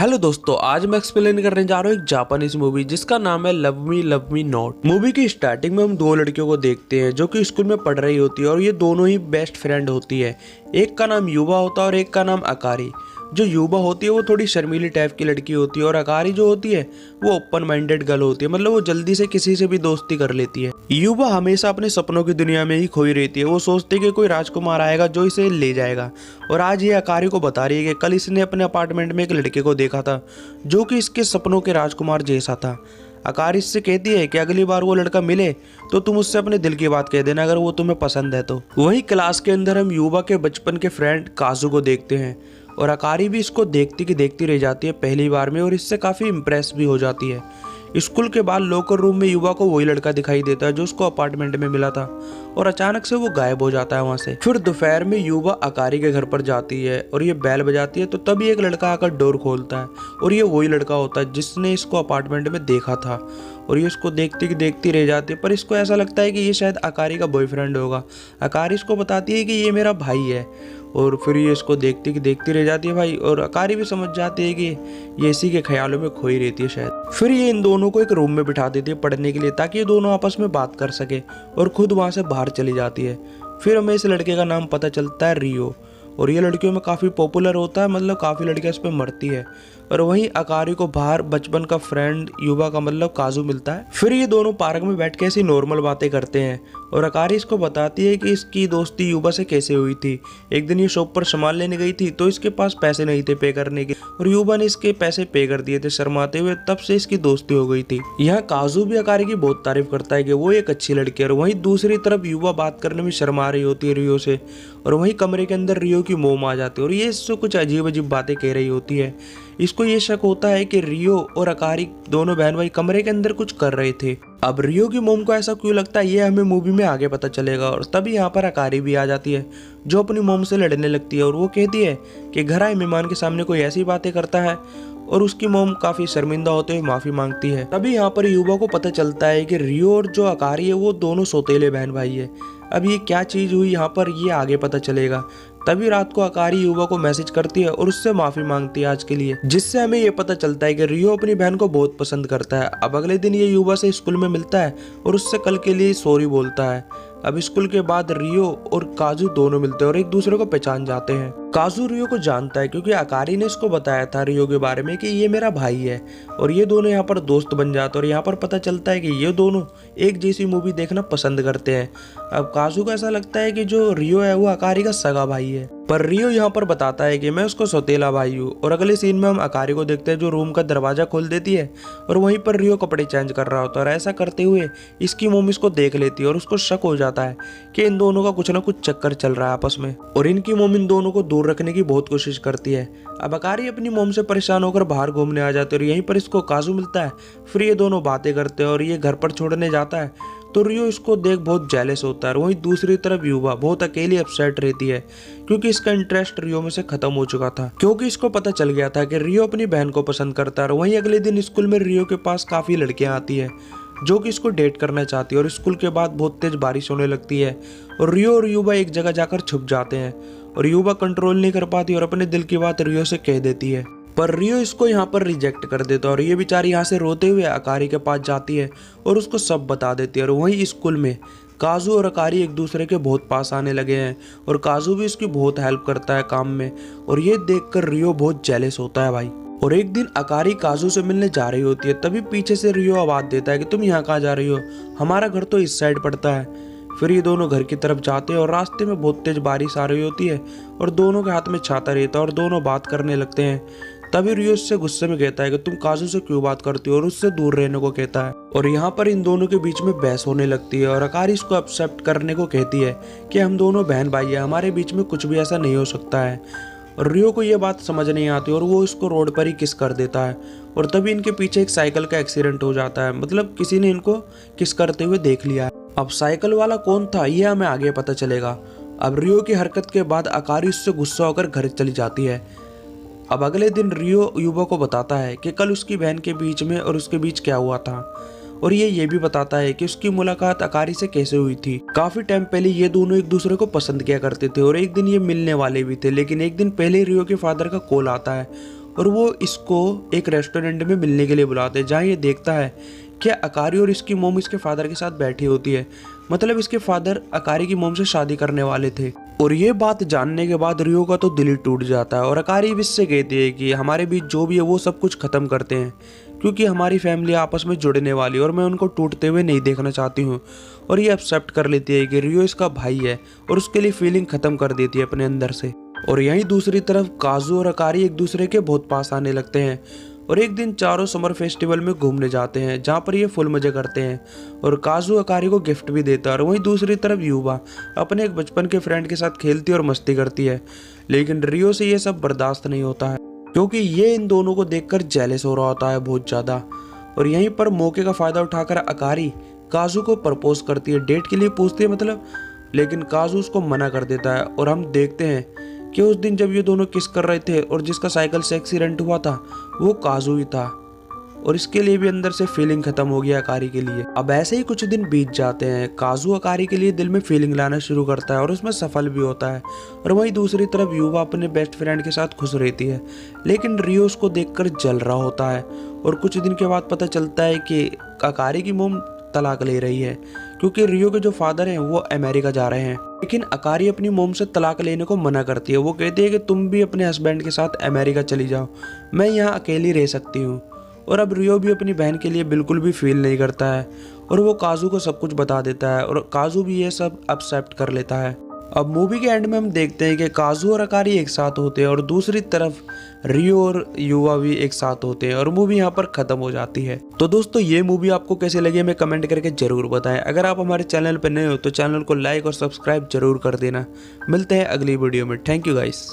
Hello दोस्तों, आज मैं एक्सप्लेन करने जा रहा हूँ एक जापानीज मूवी जिसका नाम है लव मी नॉट। मूवी की स्टार्टिंग में हम दो लड़कियों को देखते हैं जो कि स्कूल में पढ़ रही होती है और ये दोनों ही बेस्ट फ्रेंड होती है। एक का नाम युवा होता है और एक का नाम अकारी। जो युवा होती है वो थोड़ी शर्मीली टाइप की लड़की होती है और अकारी जो होती है वो ओपन माइंडेड गर्ल होती है, मतलब वो जल्दी से किसी से भी दोस्ती कर लेती है। युवा हमेशा अपने सपनों की दुनिया में ही खोई रहती है। वो सोचती है कि कोई राजकुमार आएगा जो इसे ले जाएगा। और आज ये अकारी को बता रही है कि कल इसने अपने अपार्टमेंट में एक लड़के को देखा था जो कि इसके सपनों के राजकुमार जैसा था। अकारी इससे कहती है कि अगली बार वो लड़का मिले तो तुम उससे अपने दिल की बात कह देना अगर वो तुम्हें पसंद है तो। वहीं क्लास के अंदर हम युवा के बचपन के फ्रेंड काजू को देखते हैं और अकारी भी इसको देखती की देखती रह जाती है पहली बार में और इससे काफ़ी इम्प्रेस भी हो जाती है। स्कूल के बाद लॉकर रूम में युवा को वही लड़का दिखाई देता है जो उसको अपार्टमेंट में मिला था और अचानक से वो गायब हो जाता है वहाँ से। फिर दोपहर में युवा अकारी के घर पर जाती है और ये बेल बजाती है तो तभी एक लड़का आकर डोर खोलता है और ये वही लड़का होता है जिसने इसको अपार्टमेंट में देखा था। और ये उसको देखती रह जाती है पर इसको ऐसा लगता है कि ये शायद अकारी का बॉयफ्रेंड होगा। अकारी इसको बताती है कि ये मेरा भाई है और फिर ये इसको देखती रह जाती है भाई। और अकारी भी समझ जाती है कि ये इसी के ख्यालों में खोई रहती है शायद। फिर ये इन दोनों को एक रूम में बिठा देती है पढ़ने के लिए ताकि ये दोनों आपस में बात कर सके और खुद वहाँ से बाहर चली जाती है। फिर हमें इस लड़के का नाम पता चलता है रियो और ये लड़कियों में काफ़ी पॉपुलर होता है, मतलब काफ़ी लड़कियां इस पर मरती है। और वहीं अकारी को बाहर बचपन का फ्रेंड युवा का मतलब काजू मिलता है। फिर ये दोनों पार्क में बैठ के ऐसी नॉर्मल बातें करते हैं और अकारी इसको बताती है कि इसकी दोस्ती युवा से कैसे हुई थी। एक दिन ये शॉप पर सामान लेने गई थी तो इसके पास पैसे नहीं थे पे करने के और युवा ने इसके पैसे पे कर दिए थे शर्माते हुए, तब से इसकी दोस्ती हो गई थी। यहाँ काजू भी अकारी की बहुत तारीफ करता है कि वो एक अच्छी लड़की है और वहीं दूसरी तरफ युवा बात करने में शर्मा रही होती है रियो से। और वहीं कमरे के अंदर रियो की मोम आ जाती है और ये इससे कुछ अजीब अजीब बातें कह रही होती है। इसको ये शक होता है कि रियो और अकारी दोनों बहन भाई कमरे के अंदर कुछ कर रहे थे। अब रियो की मोम को ऐसा क्यों लगता है ये हमें मूवी में आगे पता चलेगा। और तभी यहाँ पर अकारी भी आ जाती है जो अपनी मोम से लड़ने लगती है और वो कहती है कि घर आए मेहमान के सामने कोई ऐसी बातें करता है और उसकी मोम काफी शर्मिंदा होते हुए माफी मांगती है। तभी यहाँ पर युवा को पता चलता है कि रियो और जो अकारी है वो दोनों सौतेले बहन भाई है। अब ये क्या चीज हुई यहाँ पर ये आगे पता चलेगा। तभी रात को अकारी युवा को मैसेज करती है और उससे माफी मांगती है आज के लिए, जिससे हमें ये पता चलता है कि रियो अपनी बहन को बहुत पसंद करता है। अब अगले दिन ये युवा से स्कूल में मिलता है और उससे कल के लिए सॉरी बोलता है। अब स्कूल के बाद रियो और काजू दोनों मिलते हैं और एक दूसरे को पहचान जाते हैं। काजू रियो को जानता है क्योंकि अकारी ने इसको बताया था रियो के बारे में कि ये मेरा भाई है और ये दोनों यहाँ पर दोस्त बन जाते हैं और यहाँ पर पता चलता है कि ये दोनों एक जैसी मूवी देखना पसंद करते हैं। अब काजू को ऐसा लगता है कि जो रियो है वो अकारी का सगा भाई है, पर रियो यहाँ पर बताता है कि मैं उसको सौतेला भाई हूँ। और अगले सीन में हम अकारी को देखते हैं जो रूम का दरवाजा खोल देती है और वहीं पर रियो कपड़े चेंज कर रहा होता है और ऐसा करते हुए इसकी मोम इसको देख लेती है और उसको शक हो जाता है कि इन दोनों का कुछ ना कुछ चक्कर चल रहा है आपस में। और इनकी मोम इन दोनों को दूर रखने की बहुत कोशिश करती है। अब अकारी अपनी मोम से परेशान होकर बाहर घूमने आ जाते हैं और यहीं पर इसको काजू मिलता है। फिर ये दोनों बातें करते हैं और ये घर पर छोड़ने जाता है तो रियो इसको देख बहुत जेलस होता है। वहीं दूसरी तरफ युवा बहुत अकेली अपसेट रहती है क्योंकि इसका इंटरेस्ट रियो में से खत्म हो चुका था, क्योंकि इसको पता चल गया था कि रियो अपनी बहन को पसंद करता है। वहीं अगले दिन स्कूल में रियो के पास काफी लड़कियां आती है जो कि इसको डेट करना चाहती है और स्कूल के बाद बहुत तेज बारिश होने लगती है और रियो और युवा एक जगह जाकर छुप जाते हैं और युवा कंट्रोल नहीं कर पाती और अपने दिल की बात रियो से कह देती है। पर रियो इसको यहाँ पर रिजेक्ट कर देता है और ये बेचारी यहाँ से रोते हुए अकारी के पास जाती है और उसको सब बता देती है। और वहीं स्कूल में काजू और अकारी एक दूसरे के बहुत पास आने लगे हैं और काजू भी इसकी बहुत हेल्प करता है काम में और ये देखकर रियो बहुत जेलस होता है भाई। और एक दिन अकारी काजू से मिलने जा रही होती है तभी पीछे से रियो आवाज देता है कि तुम यहाँ कहाँ जा रही हो, हमारा घर तो इस साइड पड़ता है। फिर ये दोनों घर की तरफ जाते हैं और रास्ते में बहुत तेज बारिश आ रही होती है और दोनों के हाथ में छाता रहता है और दोनों बात करने लगते हैं। तभी रियो उससे गुस्से में कहता है कि तुम काजू से क्यों बात करती हो और उससे दूर रहने को कहता है। और यहाँ पर इन दोनों के बीच में बहस होने लगती है और अकारी इसको एक्सेप्ट करने को कहती है कि हम दोनों बहन भाई हैं, हमारे बीच में कुछ भी ऐसा नहीं हो सकता है। और रियो को ये बात समझ नहीं आती और वो इसको रोड पर ही किस कर देता है और तभी इनके पीछे एक साइकिल का एक्सीडेंट हो जाता है, मतलब किसी ने इनको किस करते हुए देख लिया है। अब साइकिल वाला कौन था ये हमें आगे पता चलेगा। अब रियो की हरकत के बाद अकारी उससे गुस्सा होकर घर चली जाती है। अब अगले दिन रियो युवा को बताता है कि कल उसकी बहन के बीच में और उसके बीच क्या हुआ था और ये भी बताता है कि उसकी मुलाकात अकारी से कैसे हुई थी। काफी टाइम पहले ये दोनों एक दूसरे को पसंद किया करते थे और एक दिन ये मिलने वाले भी थे, लेकिन एक दिन पहले रियो के फादर का कॉल आता है और वो इसको एक रेस्टोरेंट में मिलने के लिए बुलाते हैं, जहाँ ये देखता है कि अकारी और इसकी मोम इसके फादर के साथ बैठी होती है। मतलब इसके फादर अकारी की मोम से शादी करने वाले थे। और ये बात जानने के बाद रियो का तो दिल ही टूट जाता है और अकारी भी इससे कहती है कि हमारे बीच जो भी है वो सब कुछ खत्म करते हैं, क्योंकि हमारी फैमिली आपस में जुड़ने वाली है और मैं उनको टूटते हुए नहीं देखना चाहती हूँ। और ये एक्सेप्ट कर लेती है कि रियो इसका भाई है और उसके लिए फीलिंग खत्म कर देती है अपने अंदर से। और यहीं दूसरी तरफ काजू और अकारी एक दूसरे के बहुत पास आने लगते हैं और एक दिन चारों समर फेस्टिवल में घूमने जाते हैं, जहाँ पर ये फुल मजे करते हैं और काजू अकारी को गिफ्ट भी देता है। और वहीं दूसरी तरफ युवा अपने एक बचपन के फ्रेंड के साथ खेलती और मस्ती करती है, लेकिन रियो से ये सब बर्दाश्त नहीं होता है, क्योंकि ये इन दोनों को देखकर जेलस हो रहा होता है बहुत ज़्यादा। और यहीं पर मौके का फ़ायदा उठाकर अकारी काजू को प्रपोज करती है, डेट के लिए पूछती है मतलब, लेकिन काजू उसको मना कर देता है। और हम देखते हैं कि उस दिन जब ये दोनों किस कर रहे थे और जिसका साइकिल से एक्सीडेंट हुआ था वो काजू ही था, और इसके लिए भी अंदर से फीलिंग खत्म हो गया अकारी के लिए। अब ऐसे ही कुछ दिन बीत जाते हैं, काजू अकारी के लिए दिल में फीलिंग लाना शुरू करता है और उसमें सफल भी होता है। और वहीं दूसरी तरफ युवा अपने बेस्ट फ्रेंड के साथ खुश रहती है, लेकिन रियो उसको देखकर जल रहा होता है। और कुछ दिन के बाद पता चलता है कि अकारी की मोम तलाक ले रही है, क्योंकि रियो के जो फादर हैं वो अमेरिका जा रहे हैं। लेकिन अकारी अपनी मोम से तलाक लेने को मना करती है। वो कहती है कि तुम भी अपने हस्बैंड के साथ अमेरिका चली जाओ, मैं यहाँ अकेली रह सकती हूँ। और अब रियो भी अपनी बहन के लिए बिल्कुल भी फील नहीं करता है और वो काजू को सब कुछ बता देता है और काजू भी ये सब एक्सेप्ट कर लेता है। अब मूवी के एंड में हम देखते हैं कि काजू और अकारी एक साथ होते हैं और दूसरी तरफ रियो और युवा भी एक साथ होते हैं और मूवी यहाँ पर खत्म हो जाती है। तो दोस्तों ये मूवी आपको कैसे लगी हमें कमेंट करके जरूर बताएं। अगर आप हमारे चैनल पर नए हो तो चैनल को लाइक और सब्सक्राइब जरूर कर देना। मिलते हैं अगली वीडियो में। Thank you guys.